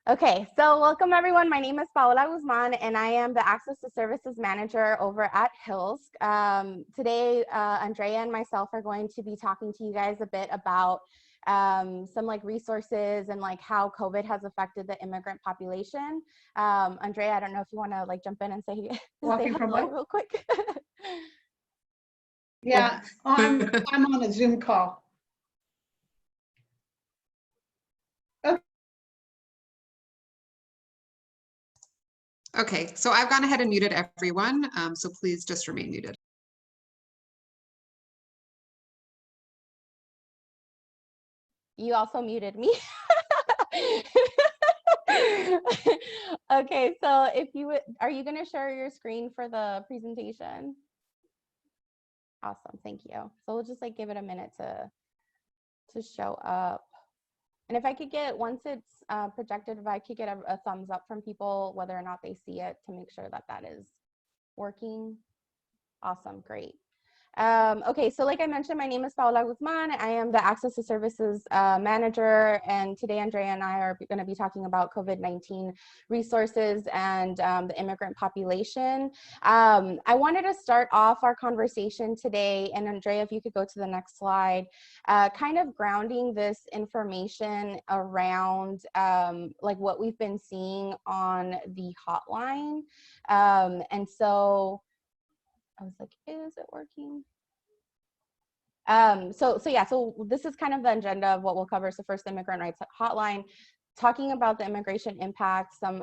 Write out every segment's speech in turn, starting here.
Okay, so welcome everyone. My name is Paola Guzman and I am the Access to Services Manager over at Hills. Today, Andrea and myself are going to be talking to you guys a bit about some resources and how COVID has affected the immigrant population. Andrea, I don't know if you want to jump in and say hello real quick. Yeah, I'm on a Zoom call. Okay, so I've gone ahead and muted everyone, so please just remain muted. You also muted me. Okay, so if you would, are you going to share your screen for the presentation? Awesome, thank you. So we'll just give it a minute to show up. And if I could get, once it's projected, if I could get a thumbs up from people, whether or not they see it, to make sure that that is working. Awesome, great. Okay, so like I mentioned, my name is Paola Guzman. I am the Access to Services Manager, and today Andrea and I are going to be talking about COVID-19 resources and the immigrant population. I wanted to start off our conversation today, and Andrea, if you could go to the next slide, kind of grounding this information around what we've been seeing on the hotline. And so I was like, is it working? So this is kind of the agenda of what we'll cover. So first, the Immigrant Rights Hotline, talking about the immigration impact, some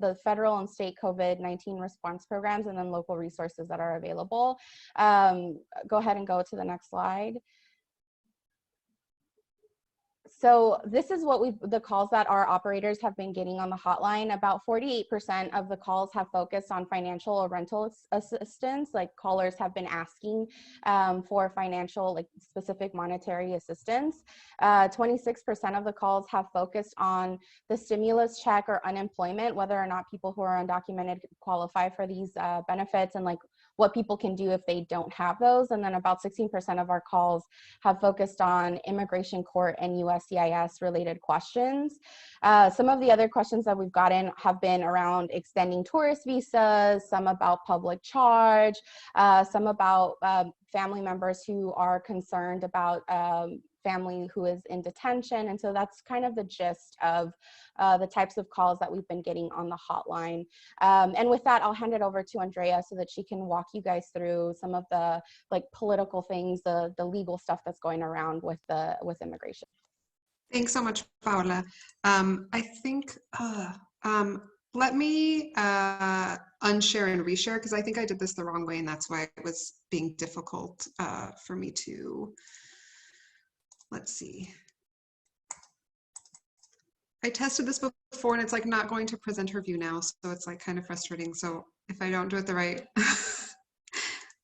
the federal and state COVID-19 response programs, and then local resources that are available. Go ahead and go to the next slide. So this is what the calls that our operators have been getting on the hotline. About 48% of the calls have focused on financial or rental assistance. Callers have been asking for financial, specific monetary assistance. 26% of the calls have focused on the stimulus check or unemployment, whether or not people who are undocumented qualify for these benefits, and what people can do if they don't have those. And then about 16% of our calls have focused on immigration court and USCIS related questions. Some of the other questions that we've gotten have been around extending tourist visas, some about public charge, some about family members who are concerned about family who is in detention. And so that's kind of the gist of the types of calls that we've been getting on the hotline. And with that, I'll hand it over to Andrea so that she can walk you guys through some of the political things, the legal stuff that's going around with immigration. Thanks so much, Paola. I think, let me unshare and reshare, because I think I did this the wrong way, and that's why it was being difficult for me to, let's see. I tested this before and it's not going to present her view now, so it's kind of frustrating. So if I don't do it the right,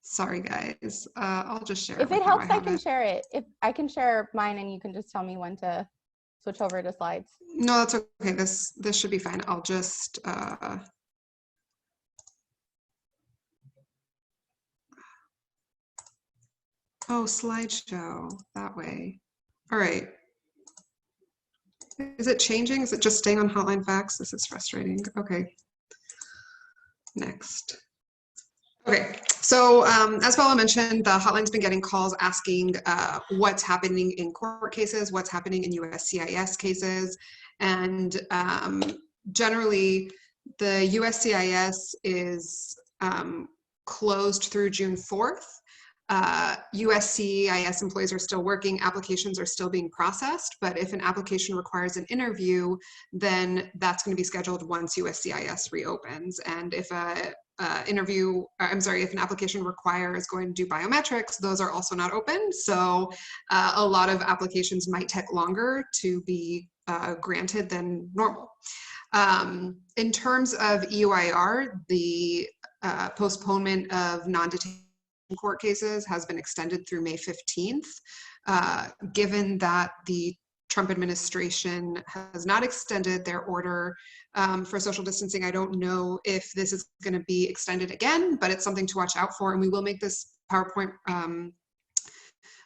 sorry guys, I'll just share. If it helps, I can share it. If I can share mine and you can just tell me when to switch over to slides. No, that's okay. This should be fine. I'll just oh, slideshow that way. All right. Is it changing? Is it just staying on Hotline Facts? This is frustrating. Okay. Next. Okay, so as Paola mentioned, the hotline's been getting calls asking what's happening in court cases, what's happening in USCIS cases, and generally the USCIS is closed through June 4th. USCIS employees are still working, applications are still being processed, but if an application requires an interview, then that's going to be scheduled once USCIS reopens. And if if an application requires going to do biometrics, those are also not open. So a lot of applications might take longer to be granted than normal. In terms of EUIR, the postponement of non-detained court cases has been extended through May 15th. Given that the Trump administration has not extended their order for social distancing, I don't know if this is going to be extended again, but it's something to watch out for, and we will make this PowerPoint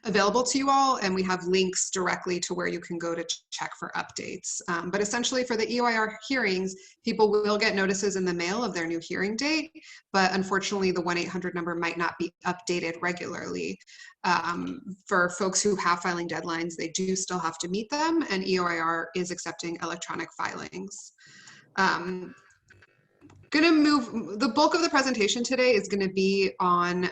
available to you all, and we have links directly to where you can go to check for updates. But essentially for the EOIR hearings, people will get notices in the mail of their new hearing date, but unfortunately the 1-800 number might not be updated regularly. For folks who have filing deadlines, they do still have to meet them, and EOIR is accepting electronic filings. The bulk of the presentation today is going to be on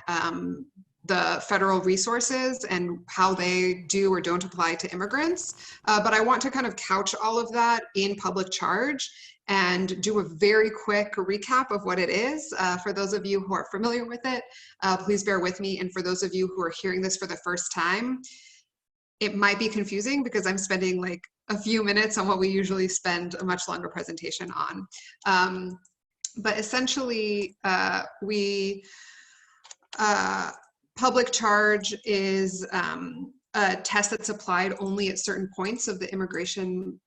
the federal resources and how they do or don't apply to immigrants. But I want to kind of couch all of that in public charge and do a very quick recap of what it is. For those of you who are familiar with it, please bear with me. And for those of you who are hearing this for the first time, it might be confusing because I'm spending like a few minutes on what we usually spend a much longer presentation on. But essentially, public charge is a test that's applied only at certain points of the immigration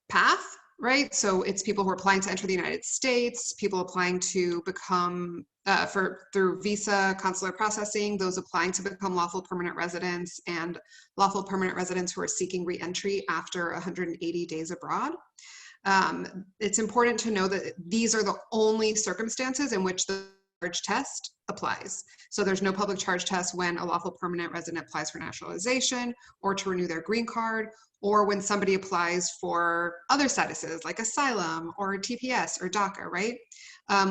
path, right? So it's people who are applying to enter the United States, people applying to become, through visa, consular processing, those applying to become lawful permanent residents, and lawful permanent residents who are seeking re-entry after 180 days abroad. It's important to know that these are the only circumstances in which the charge test applies. So there's no public charge test when a lawful permanent resident applies for naturalization or to renew their green card, or when somebody applies for other statuses like asylum or TPS or DACA, right?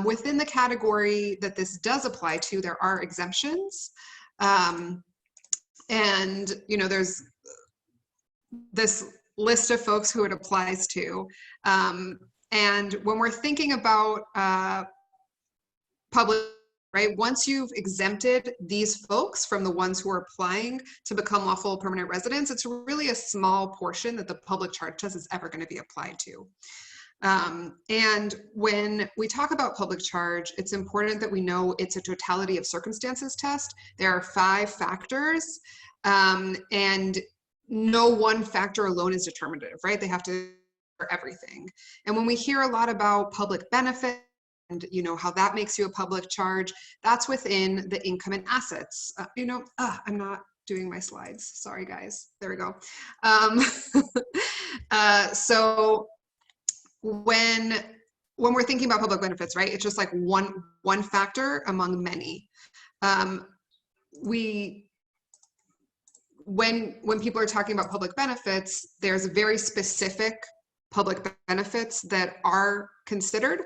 Within the category that this does apply to, there are exemptions. And, you know, there's this list of folks who it applies to. And when we're thinking about public, right, once you've exempted these folks from the ones who are applying to become lawful permanent residents, it's really a small portion that the public charge test is ever going to be applied to. And when we talk about public charge, it's important that we know it's a totality of circumstances test. There are 5 factors, and no one factor alone is determinative, right? They have to for everything. And when we hear a lot about public benefit and, you know, how that makes you a public charge, that's within the income and assets. I'm not doing my slides. Sorry, guys. There we go. So when we're thinking about public benefits, right, it's just like one factor among many. When people are talking about public benefits, there's very specific public benefits that are considered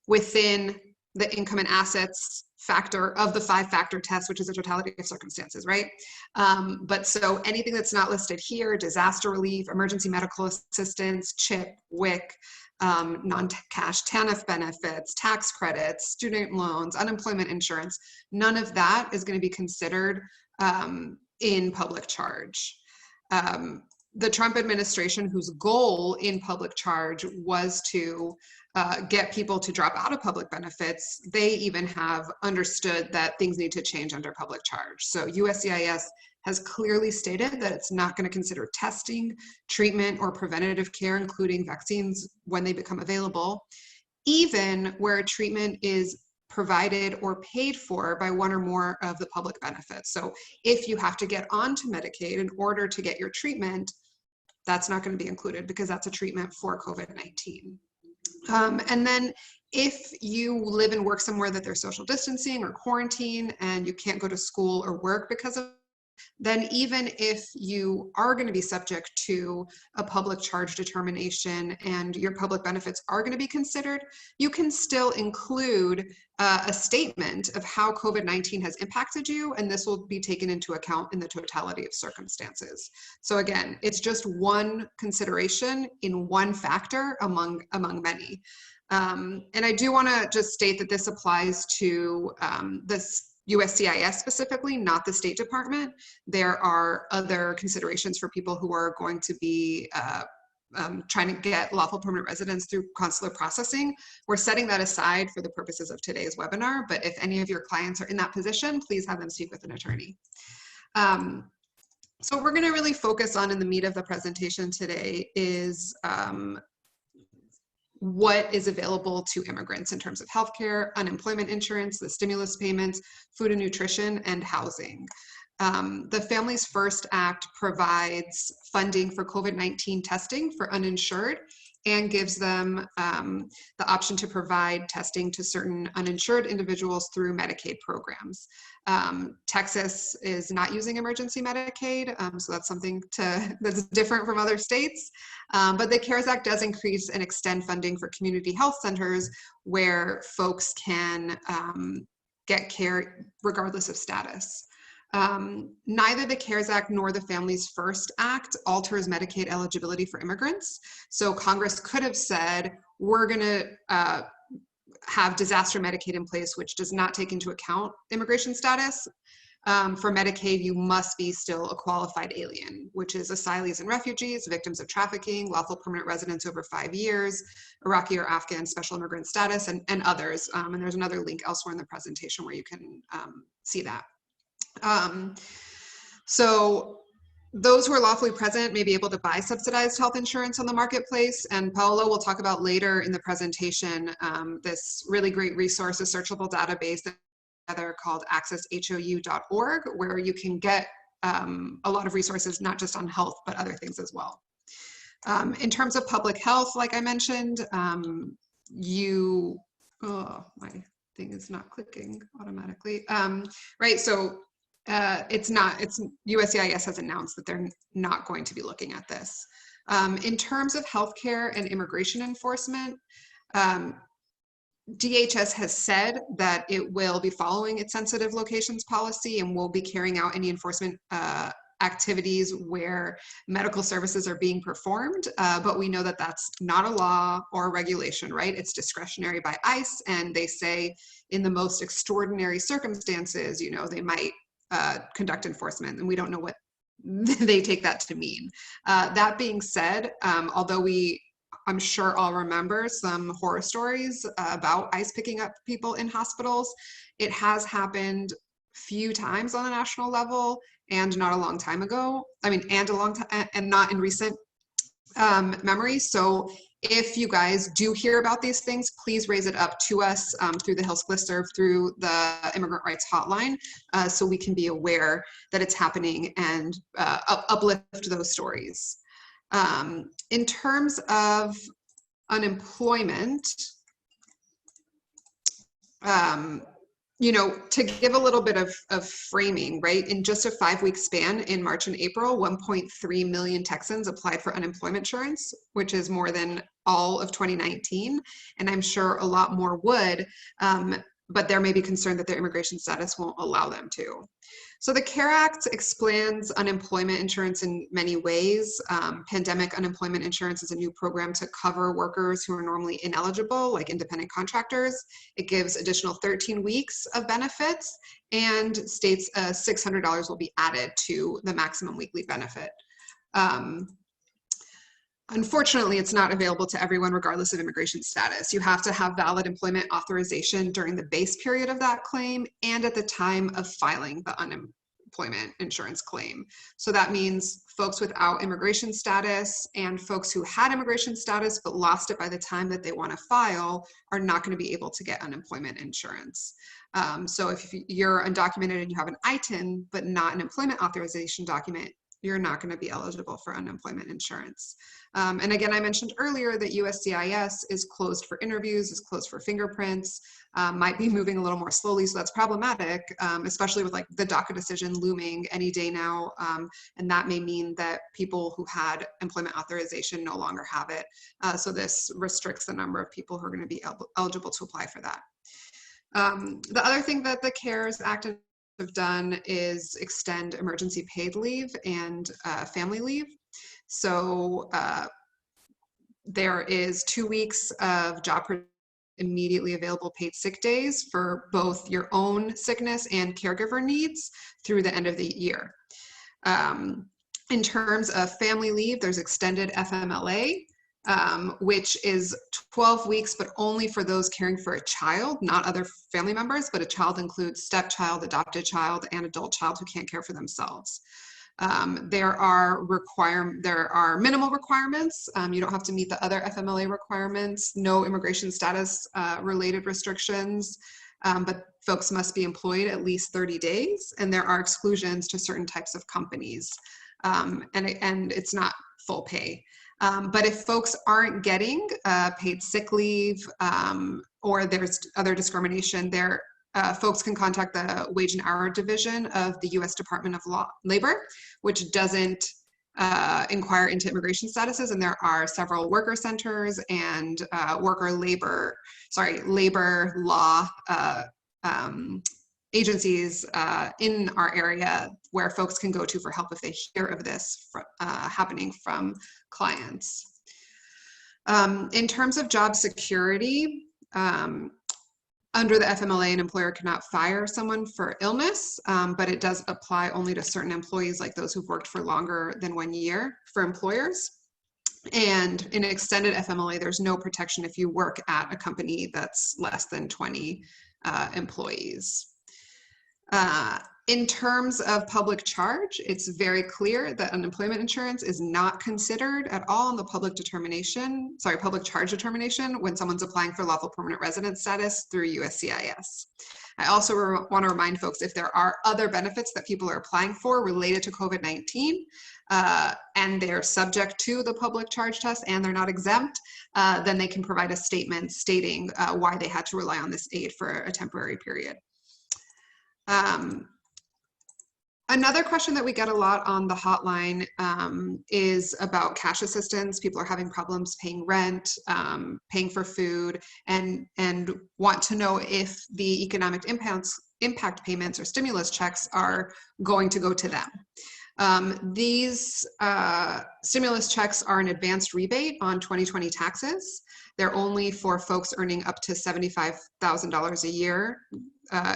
within the income and assets factor of the 5-factor test, which is a totality of circumstances, right? But so anything that's not listed here, disaster relief, emergency medical assistance, CHIP, WIC, non-cash TANF benefits, tax credits, student loans, unemployment insurance, none of that is going to be considered in public charge. The Trump administration, whose goal in public charge was to get people to drop out of public benefits, they even have understood that things need to change under public charge. So USCIS has clearly stated that it's not going to consider testing, treatment, or preventative care, including vaccines, when they become available, even where a treatment is provided or paid for by one or more of the public benefits. So if you have to get onto Medicaid in order to get your treatment, that's not going to be included because that's a treatment for COVID-19. And then if you live and work somewhere that there's social distancing or quarantine and you can't go to school or work because of, then even if you are going to be subject to a public charge determination and your public benefits are going to be considered, you can still include a statement of how COVID-19 has impacted you, and this will be taken into account in the totality of circumstances. So again, it's just one consideration in one factor among many. And I do want to just state that this applies to this USCIS specifically, not the State Department. There are other considerations for people who are going to be trying to get lawful permanent residence through consular processing. We're setting that aside for the purposes of today's webinar, but if any of your clients are in that position, please have them speak with an attorney. So what we're going to really focus on in the meat of the presentation today is what is available to immigrants in terms of healthcare, unemployment insurance, the stimulus payments, food and nutrition, and housing. The Families First Act provides funding for COVID-19 testing for uninsured and gives them the option to provide testing to certain uninsured individuals through Medicaid programs. Texas is not using emergency Medicaid, so that's something that's different from other states. But the CARES Act does increase and extend funding for community health centers where folks can get care regardless of status. Neither the CARES Act nor the Families First Act alters Medicaid eligibility for immigrants. So Congress could have said, we're going to have disaster Medicaid in place, which does not take into account immigration status. For Medicaid, you must be still a qualified alien, which is asylees and refugees, victims of trafficking, lawful permanent residents over 5 years, Iraqi or Afghan special immigrant status, and others. And there's another link elsewhere in the presentation where you can see that. So those who are lawfully present may be able to buy subsidized health insurance on the marketplace. And Paolo will talk about later in the presentation this really great resource, a searchable database called accesshou.org, where you can get a lot of resources, not just on health, but other things as well. In terms of public health, like I mentioned, my thing is not clicking automatically. Right, so USCIS has announced that they're not going to be looking at this. In terms of healthcare and immigration enforcement, DHS has said that it will be following its sensitive locations policy and will be carrying out any enforcement activities where medical services are being performed, but we know that that's not a law or a regulation, right? It's discretionary by ICE, and they say in the most extraordinary circumstances, they might conduct enforcement, and we don't know what they take that to mean. That being said, although I'm sure all remember some horror stories about ICE picking up people in hospitals, it has happened few times on a national level and not a long time ago. And not in recent memory. So if you guys do hear about these things, please raise it up to us through the HILSC listserv, through the Immigrant Rights Hotline, so we can be aware that it's happening and uplift those stories. In terms of unemployment, to give a little bit of framing, right? In just a 5-week span in March and April, 1.3 million Texans applied for unemployment insurance, which is more than all of 2019. And I'm sure a lot more would, but there may be concern that their immigration status won't allow them to. So the CARE Act expands unemployment insurance in many ways. Pandemic unemployment insurance is a new program to cover workers who are normally ineligible, like independent contractors. It gives additional 13 weeks of benefits and states $600 will be added to the maximum weekly benefit. Unfortunately, it's not available to everyone regardless of immigration status. You have to have valid employment authorization during the base period of that claim and at the time of filing the unemployment insurance claim. So that means folks without immigration status and folks who had immigration status but lost it by the time that they want to file are not going to be able to get unemployment insurance. So if you're undocumented and you have an ITIN but not an employment authorization document, you're not going to be eligible for unemployment insurance. And again, I mentioned earlier that USCIS is closed for interviews, is closed for fingerprints, might be moving a little more slowly, so that's problematic, especially with like the DACA decision looming any day now. And that may mean that people who had employment authorization no longer have it. So this restricts the number of people who are going to be eligible to apply for that. The other thing that the CARES Act have done is extend emergency paid leave and family leave. So there is 2 weeks of job immediately available paid sick days for both your own sickness and caregiver needs through the end of the year. In terms of family leave, there's extended FMLA, which is 12 weeks, but only for those caring for a child, not other family members, but a child includes stepchild, adopted child, and adult child who can't care for themselves. There are minimal requirements. You don't have to meet the other FMLA requirements, no immigration status related restrictions. but folks must be employed at least 30 days, and there are exclusions to certain types of companies, and it's not full pay. But if folks aren't getting paid sick leave, or there's other discrimination, folks can contact the Wage and Hour Division of the U.S. Department of Labor, which doesn't inquire into immigration statuses, and there are several worker centers and labor law agencies in our area where folks can go to for help if they hear of this happening from clients. In terms of job security, under the FMLA, an employer cannot fire someone for illness, but it does apply only to certain employees, like those who've worked for longer than 1 year for employers. And in extended FMLA, there's no protection if you work at a company that's less than 20 employees. In terms of public charge, it's very clear that unemployment insurance is not considered at all in the public charge determination when someone's applying for lawful permanent resident status through USCIS. I also want to remind folks, if there are other benefits that people are applying for related to COVID-19, and they're subject to the public charge test and they're not exempt, then they can provide a statement stating why they had to rely on this aid for a temporary period. Another question that we get a lot on the hotline is about cash assistance. People are having problems paying rent, paying for food, and want to know if the economic impact payments or stimulus checks are going to go to them. These stimulus checks are an advanced rebate on 2020 taxes. They're only for folks earning up to $75,000 a year.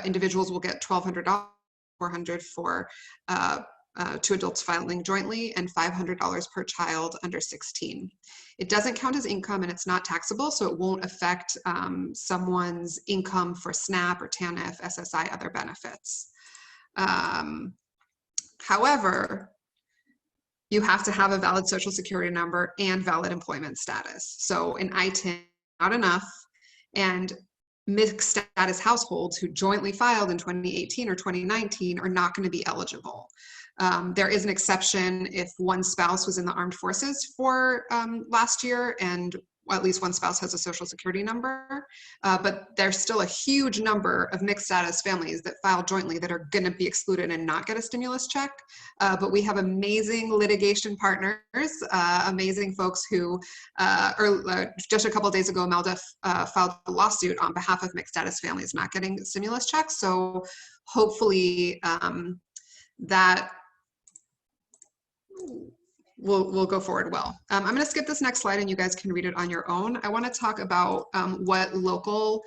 Individuals will get $1,200. $400 for two adults filing jointly, and $500 per child under 16. It doesn't count as income and it's not taxable, so it won't affect someone's income for SNAP or TANF, SSI, other benefits. However, you have to have a valid social security number and valid employment status. So an ITIN, not enough, and mixed status households who jointly filed in 2018 or 2019 are not going to be eligible. There is an exception if one spouse was in the armed forces for last year and at least one spouse has a social security number, but there's still a huge number of mixed status families that file jointly that are going to be excluded and not get a stimulus check. But we have amazing litigation partners, amazing folks who, just a couple of days ago, Melda filed a lawsuit on behalf of mixed status families not getting stimulus checks. So hopefully that will go forward well. I'm going to skip this next slide and you guys can read it on your own. I want to talk about what local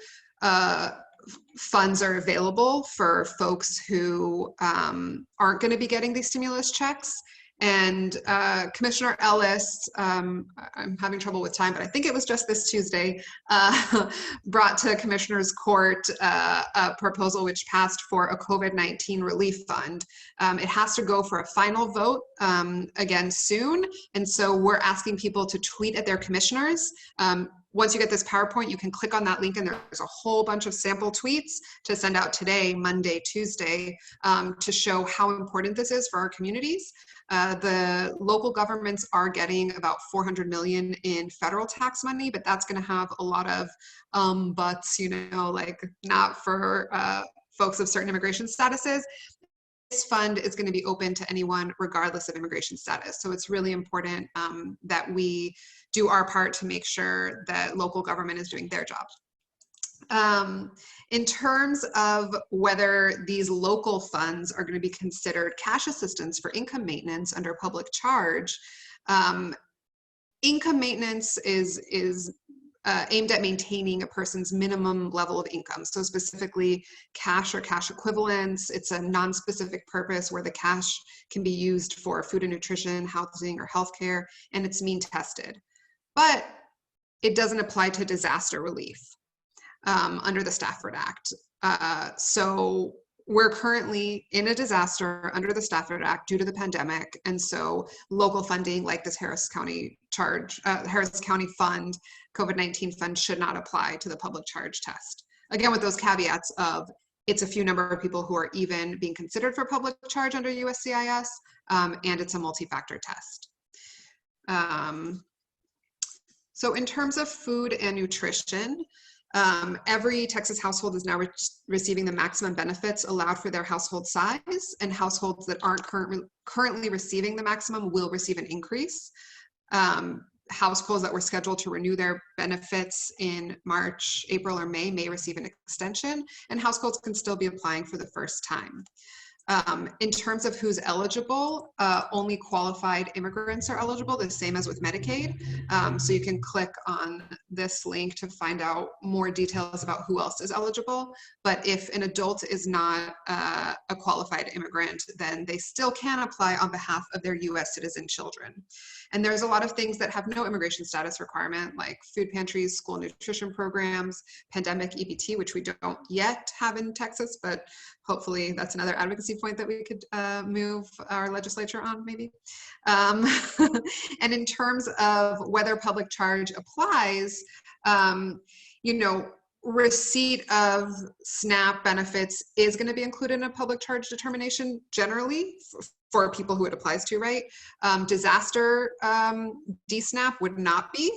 funds are available for folks who aren't going to be getting these stimulus checks. And Commissioner Ellis, I'm having trouble with time, but I think it was just this Tuesday, brought to Commissioner's Court a proposal which passed for a COVID-19 relief fund. It has to go for a final vote again soon. And so we're asking people to tweet at their commissioners. Once you get this PowerPoint, you can click on that link and there's a whole bunch of sample tweets to send out today, Monday, Tuesday, to show how important this is for our communities. The local governments are getting about $400 million in federal tax money, but that's going to have a lot of buts, you know, like not for folks of certain immigration statuses. This fund is going to be open to anyone regardless of immigration status. So it's really important that we do our part to make sure that local government is doing their job. In terms of whether these local funds are going to be considered cash assistance for income maintenance under public charge, income maintenance is aimed at maintaining a person's minimum level of income. So specifically cash or cash equivalents. It's a non-specific purpose where the cash can be used for food and nutrition, housing, or healthcare, and it's mean tested. But it doesn't apply to disaster relief under the Stafford Act. So we're currently in a disaster under the Stafford Act due to the pandemic. And so local funding like this Harris County Fund, COVID-19 fund, should not apply to the public charge test. again, with those caveats of it's a few number of people who are even being considered for public charge under USCIS, and it's a multi-factor test. So in terms of food and nutrition, every Texas household is now receiving the maximum benefits allowed for their household size, and households that aren't currently receiving the maximum will receive an increase. Households that were scheduled to renew their benefits in March, April, or may receive an extension, and households can still be applying for the first time. In terms of who's eligible, only qualified immigrants are eligible, the same as with Medicaid. So you can click on this link to find out more details about who else is eligible. But if an adult is not a qualified immigrant, then they still can apply on behalf of their US citizen children. And there's a lot of things that have no immigration status requirement, like food pantries, school nutrition programs, pandemic EBT, which we don't yet have in Texas, but hopefully that's another advocacy point that we could move our legislature on, maybe. And in terms of whether public charge applies, you know, receipt of SNAP benefits is going to be included in a public charge determination generally for people who it applies to, right? Disaster DSNAP would not be.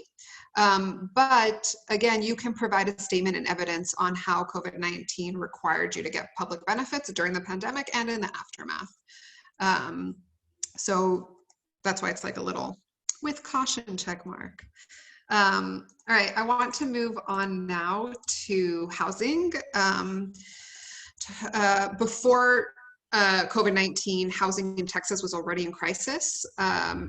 But again, you can provide a statement and evidence on how COVID-19 required you to get public benefits during the pandemic and in the aftermath. So that's why it's like a little with caution check mark. All right, I want to move on now to housing. Before COVID-19, housing in Texas was already in crisis.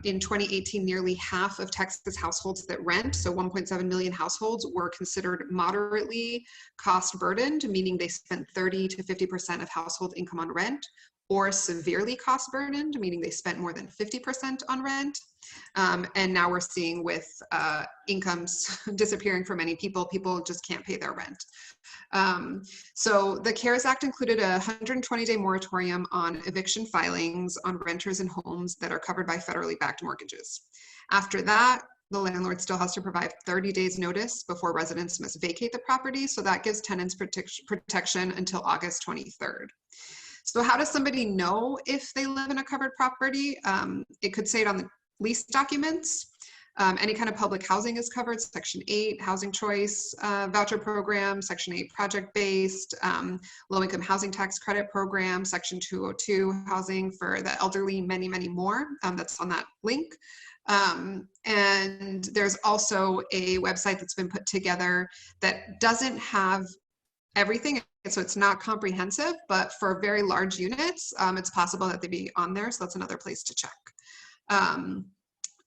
In 2018, nearly half of Texas households that rent, so 1.7 million households, were considered moderately cost burdened, meaning they spent 30 to 50% of household income on rent, or severely cost burdened, meaning they spent more than 50% on rent. And now we're seeing with incomes disappearing for many people, people just can't pay their rent. So the CARES Act included a 120-day moratorium on eviction filings on renters and homes that are covered by federally backed mortgages. After that, the landlord still has to provide 30 days notice before residents must vacate the property. So that gives tenants protection until August 23rd. So how does somebody know if they live in a covered property? It could say it on the lease documents. Any kind of public housing is covered, Section 8, housing choice voucher program, Section 8 project-based, low-income housing tax credit program, Section 202 housing for the elderly, many, many more. That's on that link. And there's also a website that's been put together that doesn't have everything, so it's not comprehensive, but for very large units, it's possible that they be on there, so that's another place to check.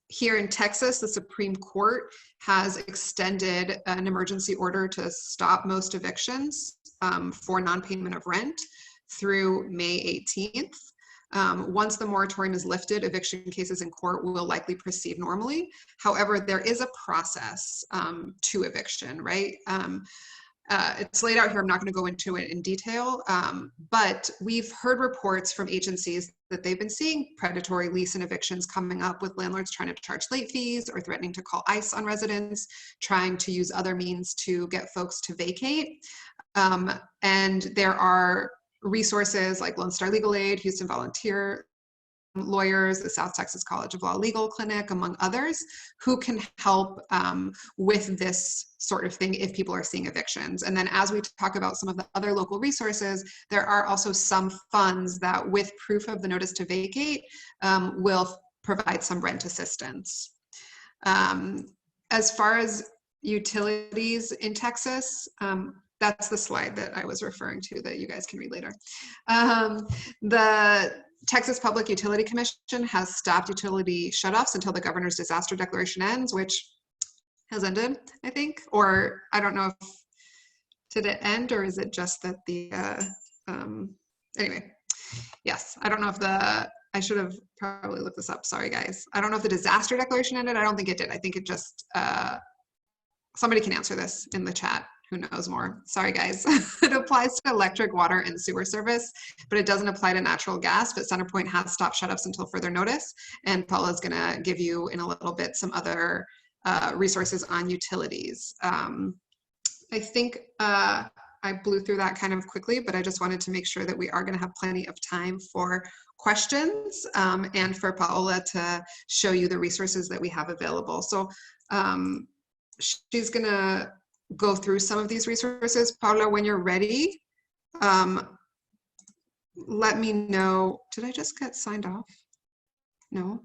Here in Texas, the Supreme Court has extended an emergency order to stop most evictions for non-payment of rent through May 18th. Once the moratorium is lifted, eviction cases in court will likely proceed normally. However, there is a process to eviction, right? It's laid out here. I'm not going to go into it in detail, but we've heard reports from agencies that they've been seeing predatory lease and evictions coming up with landlords trying to charge late fees or threatening to call ICE on residents, trying to use other means to get folks to vacate. And there are resources like Lone Star Legal Aid, Houston Volunteer Lawyers, the South Texas College of Law Legal Clinic, among others, who can help with this sort of thing if people are seeing evictions. And then as we talk about some of the other local resources, there are also some funds that with proof of the notice to vacate will provide some rent assistance. As far as utilities in Texas, that's the slide that I was referring to that you guys can read later. The Texas Public Utility Commission has stopped utility shutoffs until the governor's disaster declaration ends, which has ended, I think, or I don't know if did it end or is it just that the, anyway, yes, I don't know if I should have probably looked this up. Sorry, guys. I don't know if the disaster declaration ended. I don't think it did. I think it just, somebody can answer this in the chat. Who knows more? Sorry, guys. It applies to electric, water, and sewer service, but it doesn't apply to natural gas. But CenterPoint has stopped shutoffs until further notice. And Paula's going to give you in a little bit some other resources on utilities. I think I I blew through that kind of quickly, but I just wanted to make sure that we are going to have plenty of time for questions and for Paola to show you the resources that we have available. So she's going to go through some of these resources. Paola, when you're ready, let me know. Did I just get signed off? No.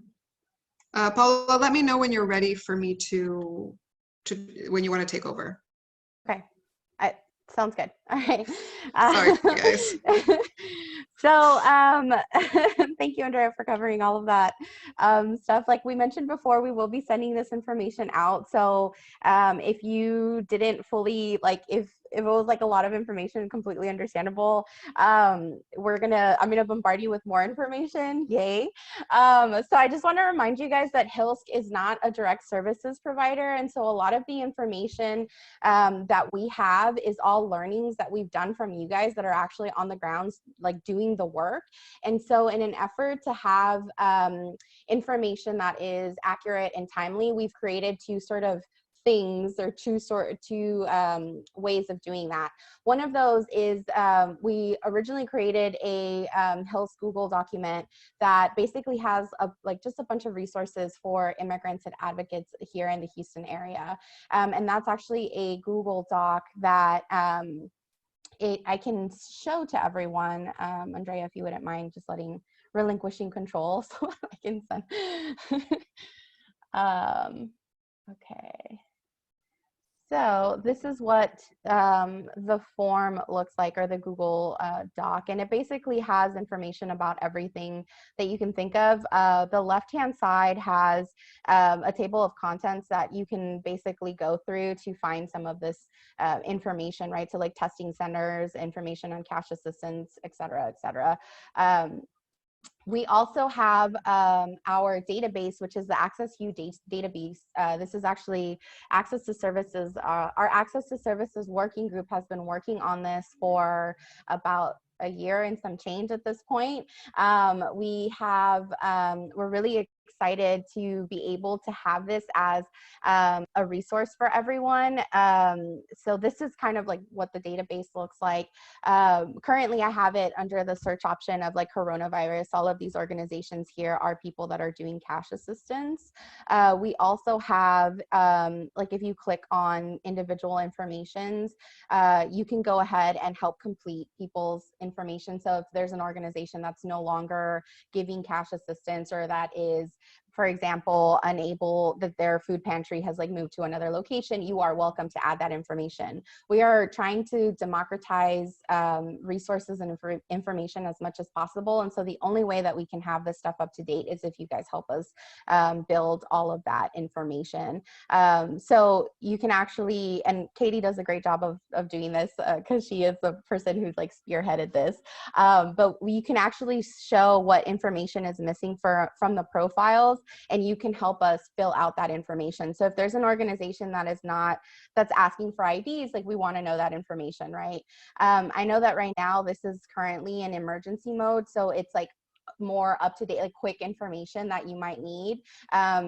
Paola, let me know when you're ready for me to when you want to take over. Okay. Sounds good. All right. Sorry, guys. So thank you, Andrea, for covering all of that stuff. Like we mentioned before, we will be sending this information out. So if you didn't fully, like if it was like a lot of information, completely understandable, I'm gonna bombard you with more information. Yay. So I just want to remind you guys that HILSC is not a direct services provider. And so a lot of the information that we have is all learnings that we've done from you guys that are actually on the ground, like doing the work. And so in an effort to have information that is accurate and timely, we've created two sort of things or two ways of doing that. One of those is we originally created a HILSC Google document that basically has just a bunch of resources for immigrants and advocates here in the Houston area. And that's actually a Google Doc that I can show to everyone. Andrea, if you wouldn't mind just relinquishing control so I can send. Okay. So this is what the form looks like, or the Google Doc, and it basically has information about everything that you can think of. The left-hand side has a table of contents that you can basically go through to find some of this information, right? So like testing centers, information on cash assistance, et cetera, et cetera. We also have our database, which is the Access U database. This is actually Access to Services. Our Access to Services working group has been working on this for about a year and some change at this point. We're really excited to be able to have this as a resource for everyone. So this is kind of like what the database looks like. Currently, I have it under the search option of like coronavirus. All of these organizations here are people that are doing cash assistance. We also have, like if you click on individual informations, you can go ahead and help complete people's information. So if there's an organization that's no longer giving cash assistance, or that is, for example, that their food pantry has like moved to another location, you are welcome to add that information. We are trying to democratize resources and information as much as possible. And so the only way that we can have this stuff up to date is if you guys help us build all of that information. So you can actually, and Katie does a great job of doing this because she is the person who's like spearheaded this, but you can actually show what information is missing from the profiles, and you can help us fill out that information. So if there's an organization that's asking for IDs, like we want to know that information, right? I know that right now this is currently in emergency mode, so it's like more up to date, like quick information that you might need.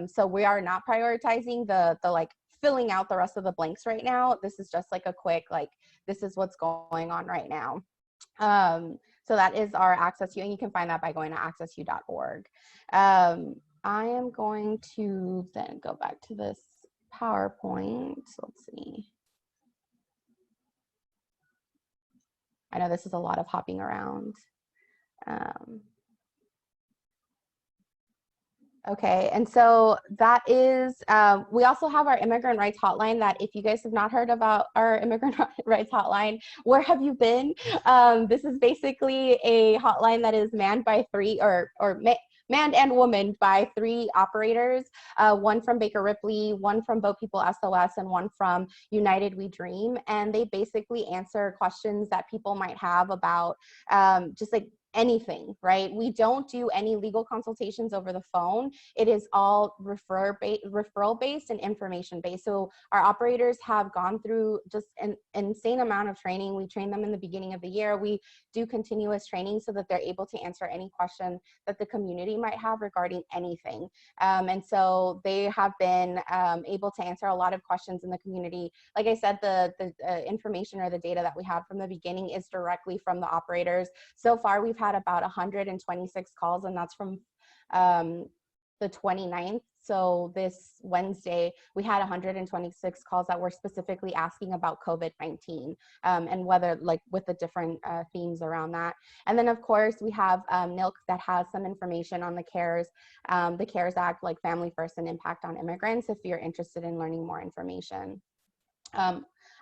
So we are not prioritizing the like filling out the rest of the blanks right now. This is just like a quick, like, this is what's going on right now. So that is our Access U, and you can find that by going to accessu.org. I am going to then go back to this PowerPoint. Let's see. I know this is a lot of hopping around. Okay, and so that is, we also have our Immigrant Rights Hotline that if you guys have not heard about our Immigrant Rights Hotline, where have you been? This is basically a hotline that is manned by manned and womaned by 3 operators, one from Baker Ripley, one from Boat People SOS, and one from United We Dream. And they basically answer questions that people might have about just like anything, right? We don't do any legal consultations over the phone. It is all referral based and information based. So our operators have gone through just an insane amount of training. We train them in the beginning of the year. We do continuous training so that they're able to answer any question that the community might have regarding anything. And so they have been able to answer a lot of questions in the community. Like I said, the information or the data that we have from the beginning is directly from the operators. So far, we've had about 126 calls, and that's from the 29th. So this Wednesday, we had 126 calls that were specifically asking about COVID-19 and whether, like, with the different themes around that. And then, of course, we have NILC that has some information on the CARES Act, like Family First and Impact on Immigrants, if you're interested in learning more information.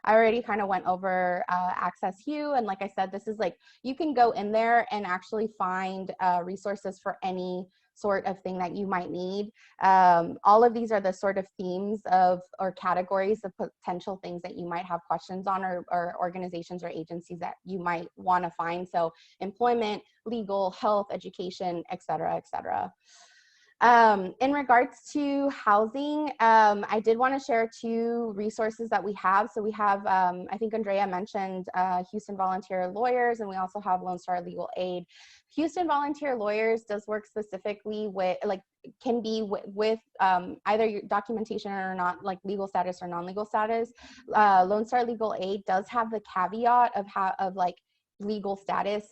I already kind of went over Access Hue, and like I said, this is like, you can go in there and actually find resources for any sort of thing that you might need. All of these are the sort of themes of, or categories of potential things that you might have questions on, or organizations or agencies that you might want to find. So employment, legal, health, education, et cetera, et cetera. In regards to housing, I did want to share 2 resources that we have. So we have, I think Andrea mentioned Houston Volunteer Lawyers, and we also have Lone Star Legal Aid. Houston Volunteer Lawyers does work specifically with, like, can be with either your documentation or not, like legal status or non-legal status. Lone Star Legal Aid does have the caveat of like legal status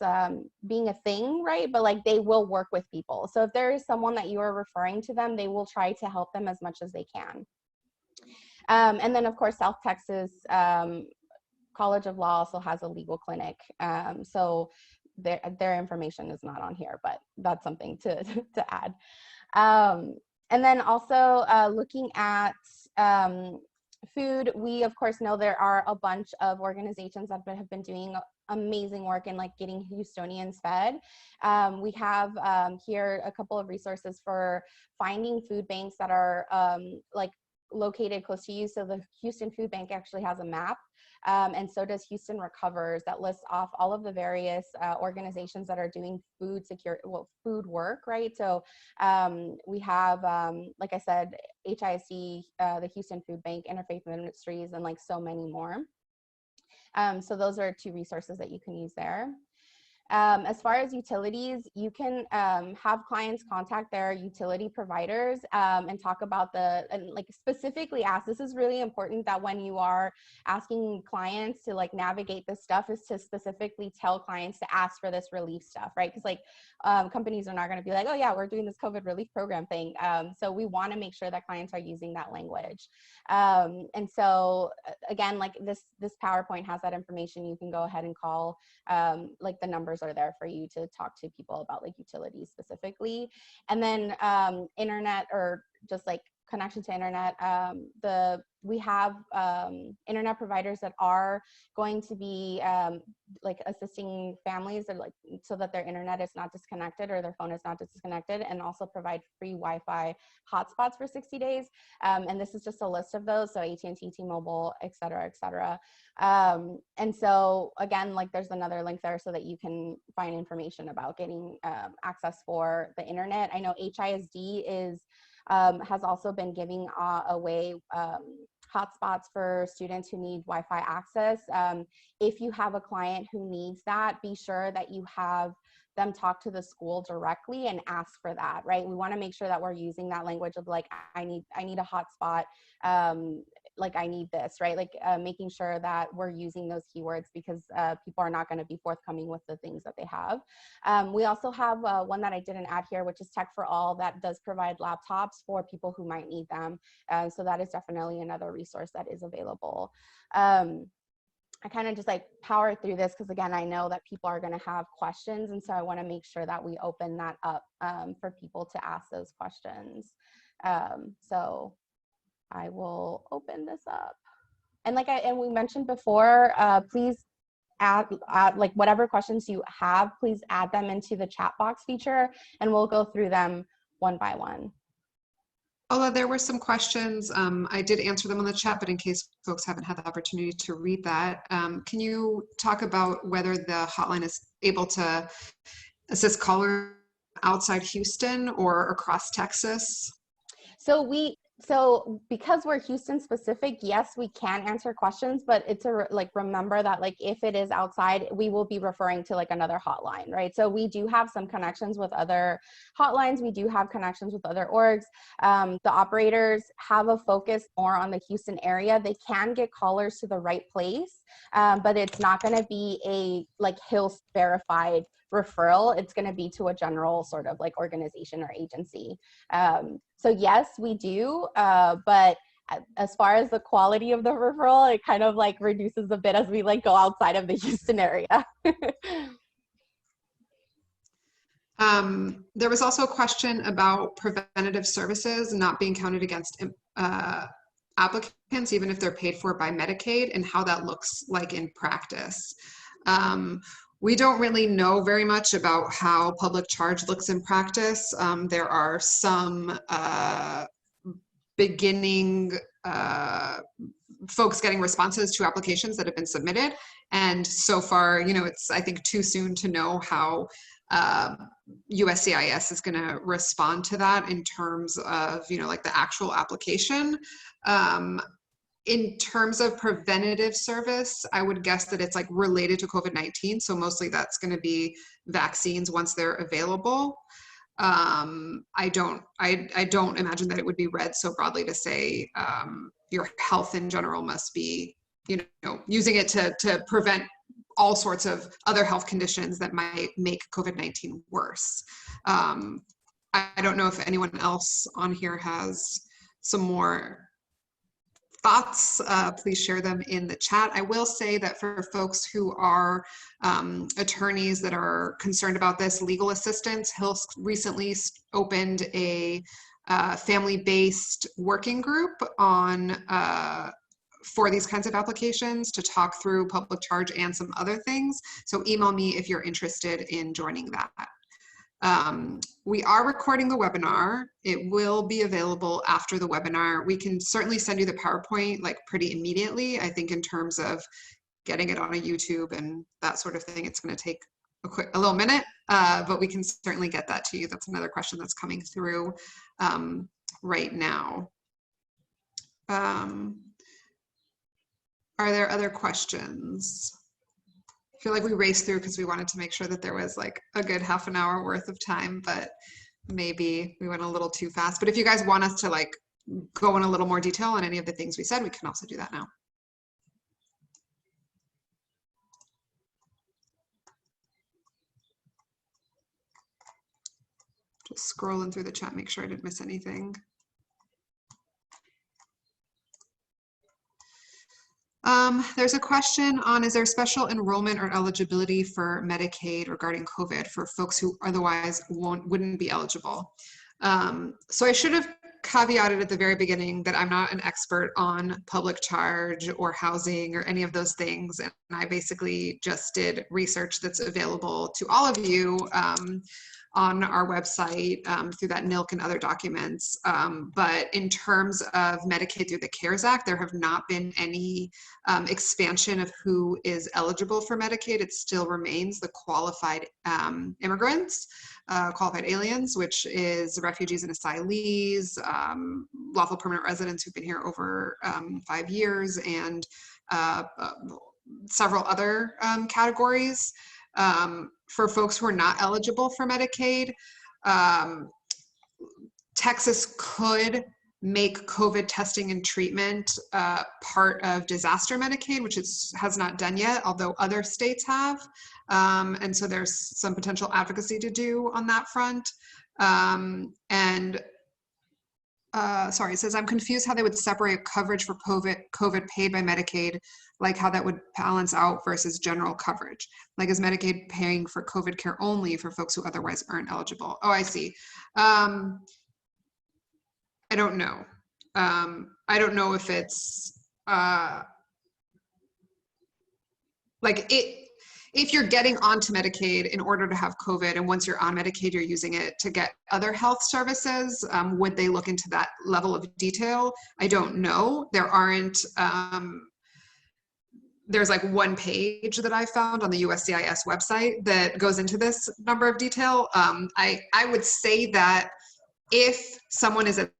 being a thing, right? But like, they will work with people. So if there is someone that you are referring to them, they will try to help them as much as they can. And then of course, South Texas College of Law also has a legal clinic. So their information is not on here, but that's something to add. And then also looking at food, we of course know there are a bunch of organizations that have been doing amazing work in like getting Houstonians fed. We have here a couple of resources for finding food banks that are like located close to you. So the Houston Food Bank actually has a map, and so does Houston Recovers, that lists off all of the various organizations that are doing food work, right? So we have, like I said, HISD, the Houston Food Bank, Interfaith Ministries, and like so many more. So those are 2 resources that you can use there. As far as utilities, you can have clients contact their utility providers and talk about and like specifically ask. This is really important, that when you are asking clients to like navigate this stuff, is to specifically tell clients to ask for this relief stuff, right? Because like companies are not going to be like, oh yeah, we're doing this COVID relief program thing. So we want to make sure that clients are using that language. And so again, like this PowerPoint has that information. You can go ahead and call, like the numbers are there for you to talk to people about like utilities specifically. And then internet, or just like connection to internet, we have internet providers that are going to be like assisting families, or like so that their internet is not disconnected or their phone is not disconnected, and also provide free Wi-Fi hotspots for 60 days. And this is just a list of those. So AT&T, T-Mobile, et cetera, et cetera. And so again, like there's another link there so that you can find information about getting access for the internet. I know HISD has also been giving away hotspots for students who need Wi-Fi access. If you have a client who needs that, be sure that you have them talk to the school directly and ask for that, right? We want to make sure that we're using that language of like, I need a hotspot, like I need this, right? Like making sure that we're using those keywords, because people are not going to be forthcoming with the things that they have. We also have one that I didn't add here, which is Tech for All, that does provide laptops for people who might need them. So that is definitely another resource that is available. I kind of just like power through this because again, I know that people are going to have questions. And so I want to make sure that we open that up for people to ask those questions. So I will open this up. And and we mentioned before, please add like whatever questions you have, please add them into the chat box feature and we'll go through them one by one. Although there were some questions, I did answer them on the chat, but in case folks haven't had the opportunity to read that, can you talk about whether the hotline is able to Assist callers outside Houston or across Texas? So because we're Houston specific, yes, we can answer questions, but it's remember that like if it is outside, we will be referring to like another hotline, right? So we do have some connections with other hotlines. We do have connections with other orgs. The operators have a focus more on the Houston area. They can get callers to the right place, but it's not going to be a like HILS verified referral. It's going to be to a general sort of like organization or agency. So yes, we do, but as far as the quality of the referral, it kind of like reduces a bit as we like go outside of the Houston area. There was also a question about preventative services not being counted against applicants, even if they're paid for by Medicaid, and how that looks like in practice. We don't really know very much about how public charge looks in practice. There are some beginning folks getting responses to applications that have been submitted. And so far, you know, it's, I think, too soon to know how USCIS is going to respond to that in terms of, you know, like the actual application. In terms of preventative service, I would guess that it's like related to COVID-19. So mostly that's going to be vaccines once they're available. I don't imagine that it would be read so broadly to say your health in general must be, you know, using it to prevent all sorts of other health conditions that might make COVID-19 worse. I don't know if anyone else on here has some more thoughts. Please share them in the chat. I will say that for folks who are attorneys that are concerned about this, legal assistance, HILS recently opened a family-based working group on for these kinds of applications to talk through public charge and some other things. So email me if you're interested in joining that. We are recording the webinar. It will be available after the webinar. We can certainly send you the PowerPoint like pretty immediately. I think in terms of getting it on a YouTube and that sort of thing, it's going to take a little minute, but we can certainly get that to you. That's another question that's coming through right now. Are there other questions? I feel like we raced through because we wanted to make sure that there was like a good half an hour worth of time, but maybe we went a little too fast. But if you guys want us to like go in a little more detail on any of the things we said, we can also do that now. Just scrolling through the chat, make sure I didn't miss anything. There's a question on, is there special enrollment or eligibility for Medicaid regarding COVID for folks who otherwise wouldn't be eligible? So I should have caveated at the very beginning that I'm not an expert on public charge or housing or any of those things. And I basically just did research that's available to all of you on our website through that NILC and other documents. But in terms of Medicaid through the CARES Act, there have not been any expansion of who is eligible for Medicaid. It still remains the qualified immigrants, qualified aliens, which is refugees and asylees, lawful permanent residents who've been here over 5 years, and several other categories. For folks who are not eligible for Medicaid, Texas could make COVID testing and treatment part of disaster Medicaid, which has not done yet, although other states have. And so there's some potential advocacy to do on that front. Sorry, it says, I'm confused how they would separate coverage for COVID paid by Medicaid, like how that would balance out versus general coverage. Like, is Medicaid paying for COVID care only for folks who otherwise aren't eligible? Oh, I see. I don't know. I don't know if it's if you're getting onto Medicaid in order to have COVID, and once you're on Medicaid, you're using it to get other health services, would they look into that level of detail? I don't know. There aren't there's like one page that I found on the USCIS website that goes into this number of detail. I would say that if someone is at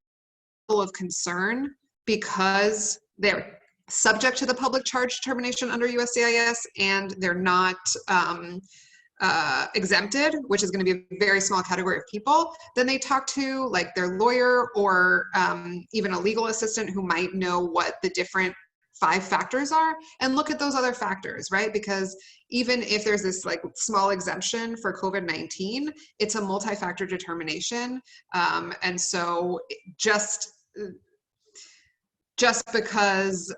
level of concern because they're subject to the public charge determination under USCIS and they're not exempted, which is going to be a very small category of people, then they talk to like their lawyer or even a legal assistant who might know what the different 5 factors are, and look at those other factors, right? Because even if there's this like small exemption for COVID-19, it's a multi-factor determination. And so just because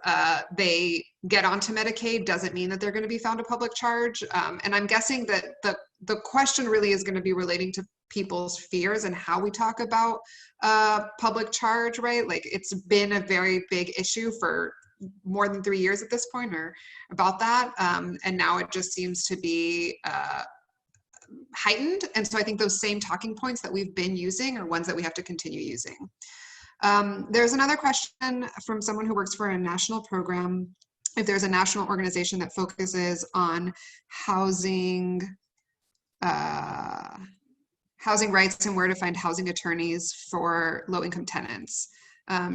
they get onto Medicaid doesn't mean that they're going to be found a public charge. And I'm guessing that the question really is going to be relating to people's fears and how we talk about public charge, right? Like it's been a very big issue for more than 3 years at this point, or about that. And now it just seems to be heightened. And so I think those same talking points that we've been using are ones that we have to continue using. There's another question from someone who works for a national program. If there's a national organization that focuses on housing rights and where to find housing attorneys for low-income tenants.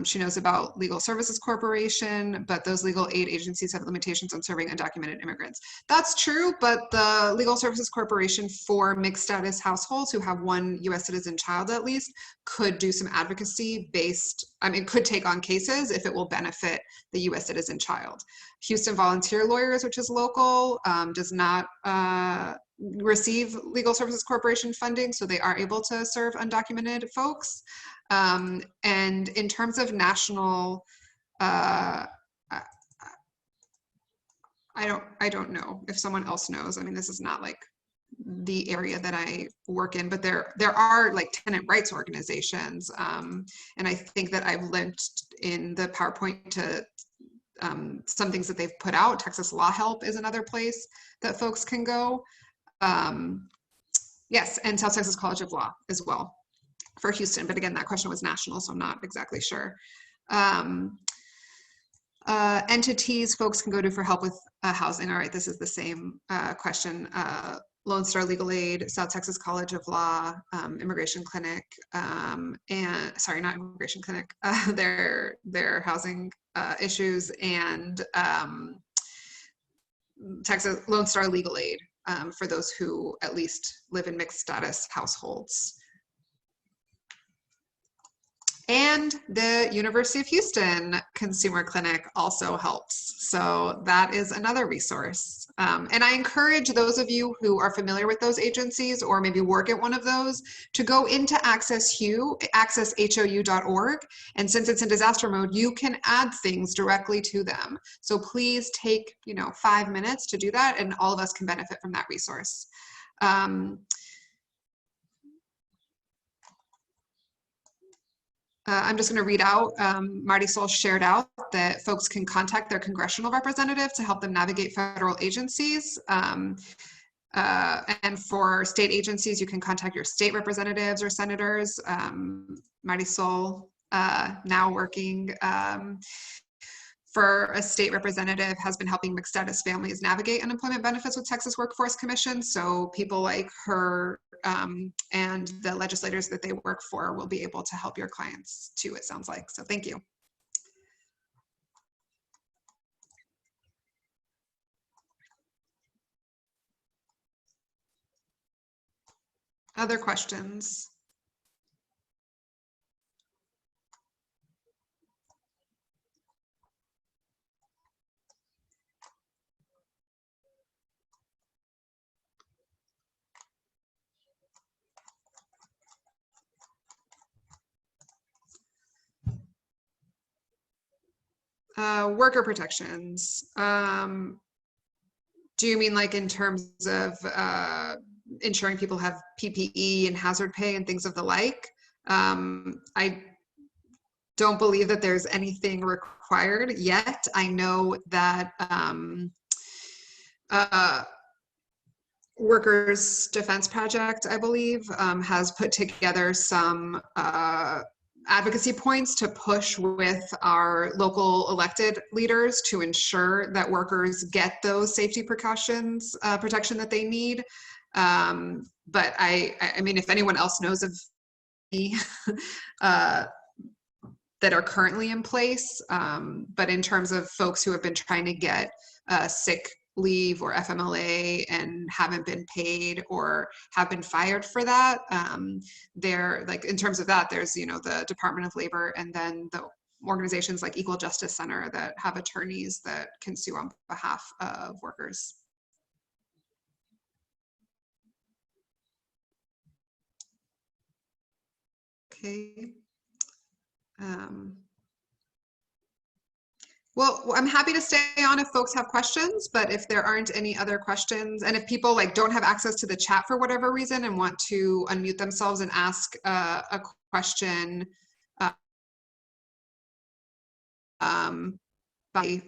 She knows about Legal Services Corporation, but those legal aid agencies have limitations on serving undocumented immigrants. That's true, but the Legal Services Corporation for mixed status households who have one U.S. citizen child at least could do some advocacy based, could take on cases if it will benefit the U.S. citizen child. Houston Volunteer Lawyers, which is local, does not receive Legal Services Corporation funding, so they are able to serve undocumented folks. And in terms of national, I don't know if someone else knows. I mean, this is not like the area that I work in, but there are like tenant rights organizations. And I think that I've linked in the PowerPoint to some things that they've put out. Texas Law Help is another place that folks can go. Yes, and South Texas College of Law as well for Houston. But again, that question was national, so I'm not exactly sure. Entities folks can go to for help with housing. All right, this is the same question. Lone Star Legal Aid, South Texas College of Law, Immigration Clinic, and sorry, not Immigration Clinic, their housing issues, and Texas Lone Star Legal Aid for those who at least live in mixed status households. And the University of Houston Consumer Clinic also helps. So that is another resource. And I encourage those of you who are familiar with those agencies or maybe work at one of those to go into accesshou.org. And since it's in disaster mode, you can add things directly to them. So please take 5 minutes to do that, and all of us can benefit from that resource. I'm just going to read out, Marty Sol shared out that folks can contact their congressional representative to help them navigate federal agencies. And for state agencies, you can contact your state representatives or senators. Marty Sol, now working for a state representative, has been helping mixed status families navigate unemployment benefits with Texas Workforce Commission. So people like her and the legislators that they work for will be able to help your clients too, it sounds like. So thank you. Other questions? Worker protections. Do you mean like in terms of ensuring people have PPE and hazard pay and things of the like? I don't believe that there's anything required yet. I know that Workers Defense Project, I believe, has put together some advocacy points to push with our local elected leaders to ensure that workers get those safety precautions, protection that they need. But I mean, if anyone else knows of any that are currently in place, but in terms of folks who have been trying to get sick leave or FMLA and haven't been paid or have been fired for that, they're like, in terms of that, there's, you know, the Department of Labor and then the organizations like Equal Justice Center that have attorneys that can sue on behalf of workers. Okay. Well, I'm happy to stay on if folks have questions, but if there aren't any other questions, and if people like don't have access to the chat for whatever reason and want to unmute themselves and ask a question by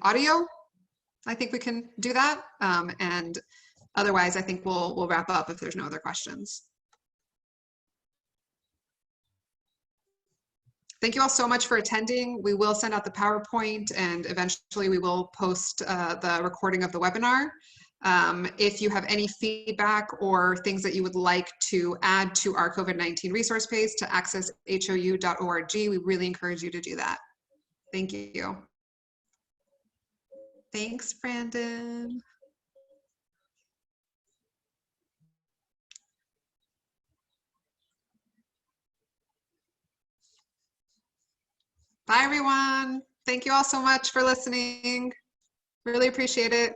audio, I think we can do that. And otherwise, I think we'll wrap up if there's no other questions. Thank you all so much for attending. We will send out the PowerPoint and eventually we will post the recording of the webinar. If you have any feedback or things that you would like to add to our COVID-19 resource page to access hou.org, we really encourage you to do that. Thank you. Thanks, Brandon. Bye, everyone. Thank you all so much for listening. Really appreciate it.